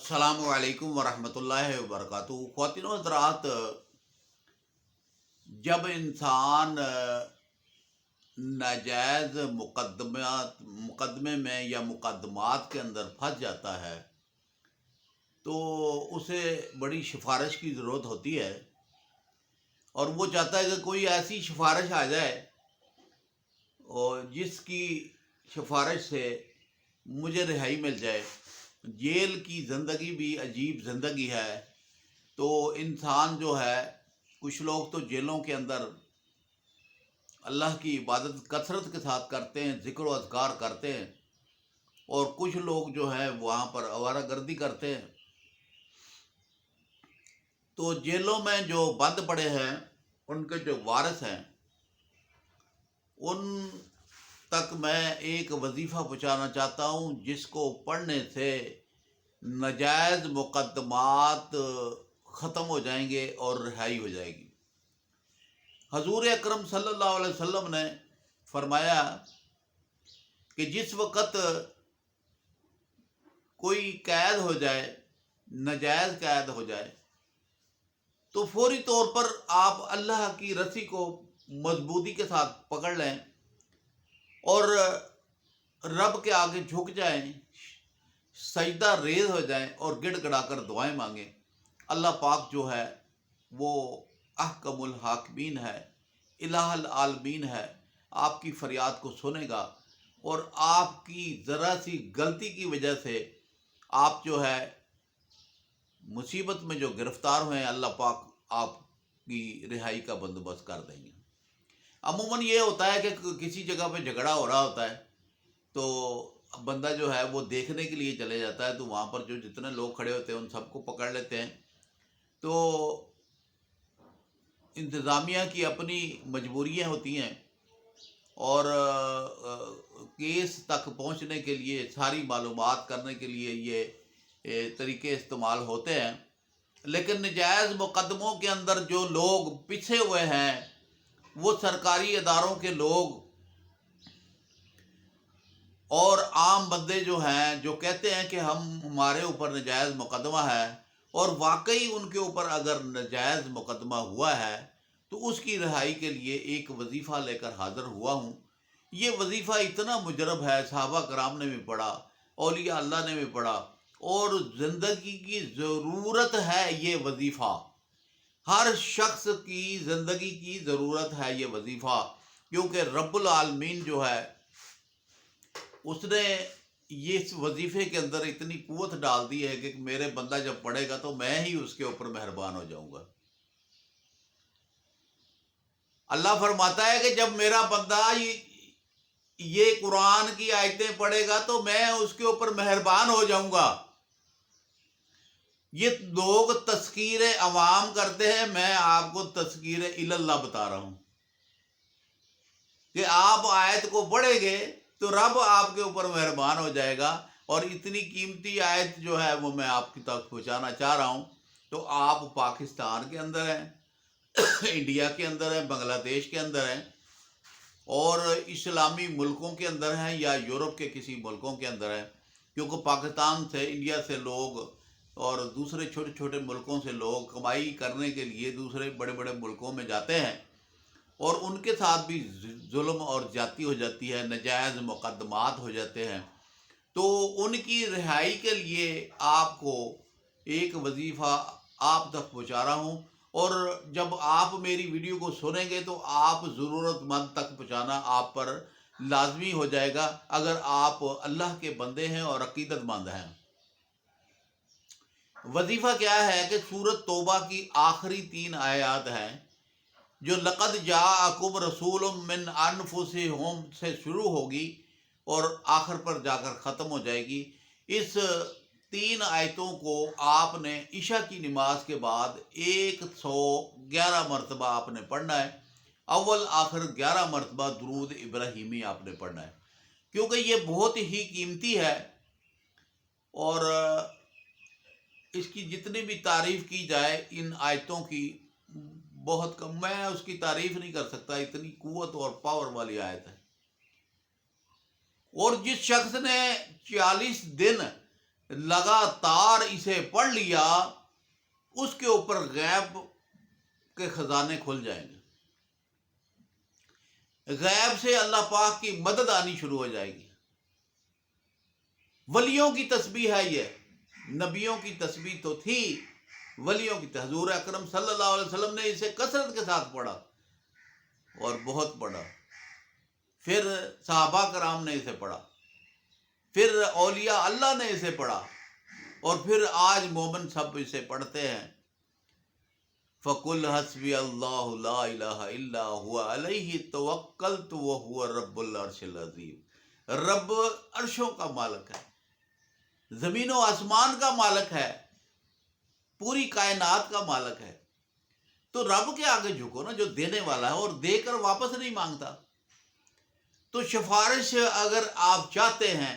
السلام علیکم ورحمۃ اللہ وبرکاتہ۔ خواتین و حضرات، جب انسان ناجائز مقدمے میں یا مقدمات کے اندر پھنس جاتا ہے تو اسے بڑی سفارش کی ضرورت ہوتی ہے، اور وہ چاہتا ہے کہ کوئی ایسی سفارش آ جائے اور جس کی سفارش سے مجھے رہائی مل جائے۔ جیل کی زندگی بھی عجیب زندگی ہے۔ تو انسان جو ہے، کچھ لوگ تو جیلوں کے اندر اللہ کی عبادت کثرت کے ساتھ کرتے ہیں، ذکر و اذکار کرتے ہیں، اور کچھ لوگ جو ہے وہاں پر آوارہ گردی کرتے ہیں۔ تو جیلوں میں جو بند پڑے ہیں، ان کے جو وارث ہیں، ان تک میں ایک وظیفہ پہنچانا چاہتا ہوں جس کو پڑھنے سے ناجائز مقدمات ختم ہو جائیں گے اور رہائی ہو جائے گی۔ حضور اکرم صلی اللہ علیہ وسلم نے فرمایا کہ جس وقت کوئی قید ہو جائے، ناجائز قید ہو جائے، تو فوری طور پر آپ اللہ کی رسی کو مضبوطی کے ساتھ پکڑ لیں اور رب کے آگے جھک جائیں، سجدہ ریز ہو جائیں اور گڑ گڑا کر دعائیں مانگیں۔ اللہ پاک جو ہے وہ احکم الحاکمین ہے، الہ العالمین ہے، آپ کی فریاد کو سنے گا، اور آپ کی ذرا سی غلطی کی وجہ سے آپ جو ہے مصیبت میں جو گرفتار ہوئے ہیں، اللہ پاک آپ کی رہائی کا بندوبست کر دیں گے۔ عموماً یہ ہوتا ہے کہ کسی جگہ پہ جھگڑا ہو رہا ہوتا ہے تو بندہ جو ہے وہ دیکھنے کے لیے چلے جاتا ہے، تو وہاں پر جو جتنے لوگ کھڑے ہوتے ہیں ان سب کو پکڑ لیتے ہیں۔ تو انتظامیہ کی اپنی مجبوریاں ہوتی ہیں، اور کیس تک پہنچنے کے لیے، ساری معلومات کرنے کے لیے یہ طریقے استعمال ہوتے ہیں۔ لیکن نجائز مقدموں کے اندر جو لوگ پچھے ہوئے ہیں، وہ سرکاری اداروں کے لوگ اور عام بندے جو ہیں، جو کہتے ہیں کہ ہمارے اوپر نجائز مقدمہ ہے، اور واقعی ان کے اوپر اگر نجائز مقدمہ ہوا ہے تو اس کی رہائی کے لیے ایک وظیفہ لے کر حاضر ہوا ہوں۔ یہ وظیفہ اتنا مجرب ہے، صحابہ کرام نے بھی پڑھا، اولیاء اللہ نے بھی پڑھا، اور زندگی کی ضرورت ہے یہ وظیفہ، ہر شخص کی زندگی کی ضرورت ہے یہ وظیفہ، کیونکہ رب العالمین جو ہے اس نے اس وظیفے کے اندر اتنی قوت ڈال دی ہے کہ میرے بندہ جب پڑھے گا تو میں ہی اس کے اوپر مہربان ہو جاؤں گا۔ اللہ فرماتا ہے کہ جب میرا بندہ یہ قرآن کی آیتیں پڑھے گا تو میں اس کے اوپر مہربان ہو جاؤں گا۔ یہ لوگ تذکیر عوام کرتے ہیں، میں آپ کو تذکیر اللہ بتا رہا ہوں کہ آپ آیت کو پڑھیں گے تو رب آپ کے اوپر مہربان ہو جائے گا۔ اور اتنی قیمتی آیت جو ہے وہ میں آپ کی تک پہنچانا چاہ رہا ہوں۔ تو آپ پاکستان کے اندر ہیں، انڈیا کے اندر ہیں، بنگلہ دیش کے اندر ہیں، اور اسلامی ملکوں کے اندر ہیں، یا یورپ کے کسی ملکوں کے اندر ہیں، کیونکہ پاکستان سے، انڈیا سے لوگ اور دوسرے چھوٹے چھوٹے ملکوں سے لوگ کمائی کرنے کے لیے دوسرے بڑے بڑے ملکوں میں جاتے ہیں، اور ان کے ساتھ بھی ظلم اور زیادتی ہو جاتی ہے، ناجائز مقدمات ہو جاتے ہیں۔ تو ان کی رہائی کے لیے آپ کو ایک وظیفہ آپ تک پہنچا رہا ہوں، اور جب آپ میری ویڈیو کو سنیں گے تو آپ ضرورت مند تک پہنچانا آپ پر لازمی ہو جائے گا، اگر آپ اللہ کے بندے ہیں اور عقیدت مند ہیں۔ وظیفہ کیا ہے کہ سورۃ توبہ کی آخری 3 آیات ہیں، جو لقد جاءکم رسول من انفسکم سے شروع ہوگی اور آخر پر جا کر ختم ہو جائے گی۔ اس 3 آیتوں کو آپ نے عشاء کی نماز کے بعد 111 مرتبہ آپ نے پڑھنا ہے، اول آخر 11 مرتبہ درود ابراہیمی آپ نے پڑھنا ہے، کیونکہ یہ بہت ہی قیمتی ہے، اور اس کی جتنی بھی تعریف کی جائے ان آیتوں کی بہت کم، میں اس کی تعریف نہیں کر سکتا، اتنی قوت اور پاور والی آیت ہے۔ اور جس شخص نے 40 دن لگاتار اسے پڑھ لیا، اس کے اوپر غیب کے خزانے کھل جائیں گے، غیب سے اللہ پاک کی مدد آنی شروع ہو جائے گی۔ ولیوں کی تسبیح ہے یہ، نبیوں کی تسبیح تو تھی، ولیوں کی حضور اکرم صلی اللہ علیہ وسلم نے اسے کثرت کے ساتھ پڑھا اور بہت پڑھا، پھر صحابہ کرام نے اسے پڑھا، پھر اولیاء اللہ نے اسے پڑھا، اور پھر آج مومن سب اسے پڑھتے ہیں۔ فَقُلْ حَسْبِيَ اللَّهُ لَا إِلَٰهَ إِلَّا هُوَ عَلَيْهِ تَوَكَّلْتُ وَهُوَ رَبُّ الْعَرْشِ الْعَظِيمِ۔ رب عرشوں کا مالک ہے، زمین و آسمان کا مالک ہے، پوری کائنات کا مالک ہے، تو رب کے آگے جھکو نا، جو دینے والا ہے اور دے کر واپس نہیں مانگتا۔ تو سفارش اگر آپ چاہتے ہیں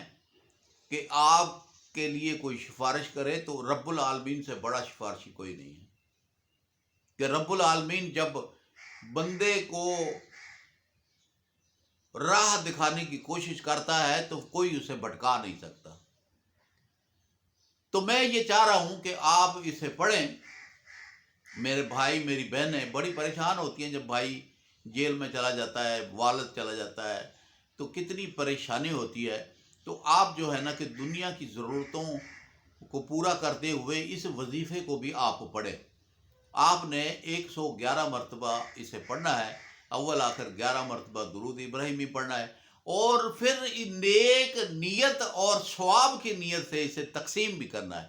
کہ آپ کے لیے کوئی سفارش کرے، تو رب العالمین سے بڑا سفارشی کوئی نہیں ہے، کہ رب العالمین جب بندے کو راہ دکھانے کی کوشش کرتا ہے تو کوئی اسے بھٹکا نہیں سکتا۔ تو میں یہ چاہ رہا ہوں کہ آپ اسے پڑھیں۔ میرے بھائی میری بہنیں بڑی پریشان ہوتی ہیں جب بھائی جیل میں چلا جاتا ہے، والد چلا جاتا ہے، تو کتنی پریشانی ہوتی ہے۔ تو آپ جو ہے نا کہ دنیا کی ضرورتوں کو پورا کرتے ہوئے اس وظیفے کو بھی آپ پڑھیں۔ آپ نے 111 مرتبہ اسے پڑھنا ہے، اول آخر 11 مرتبہ درود ابراہیمی پڑھنا ہے، اور پھر نیک نیت اور ثواب کی نیت سے اسے تقسیم بھی کرنا ہے۔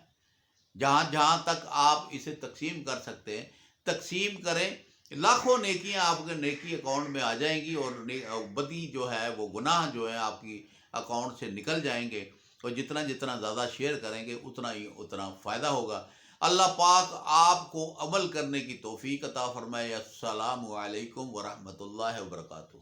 جہاں جہاں تک آپ اسے تقسیم کر سکتے ہیں تقسیم کریں، لاکھوں نیکیاں آپ کے نیکی اکاؤنٹ میں آ جائیں گی، اور بدی جو ہے وہ گناہ جو ہے آپ کی اکاؤنٹ سے نکل جائیں گے، اور جتنا جتنا زیادہ شیئر کریں گے اتنا فائدہ ہوگا۔ اللہ پاک آپ کو عمل کرنے کی توفیق عطا فرمائے۔ السلام علیکم ورحمۃ اللہ وبرکاتہ۔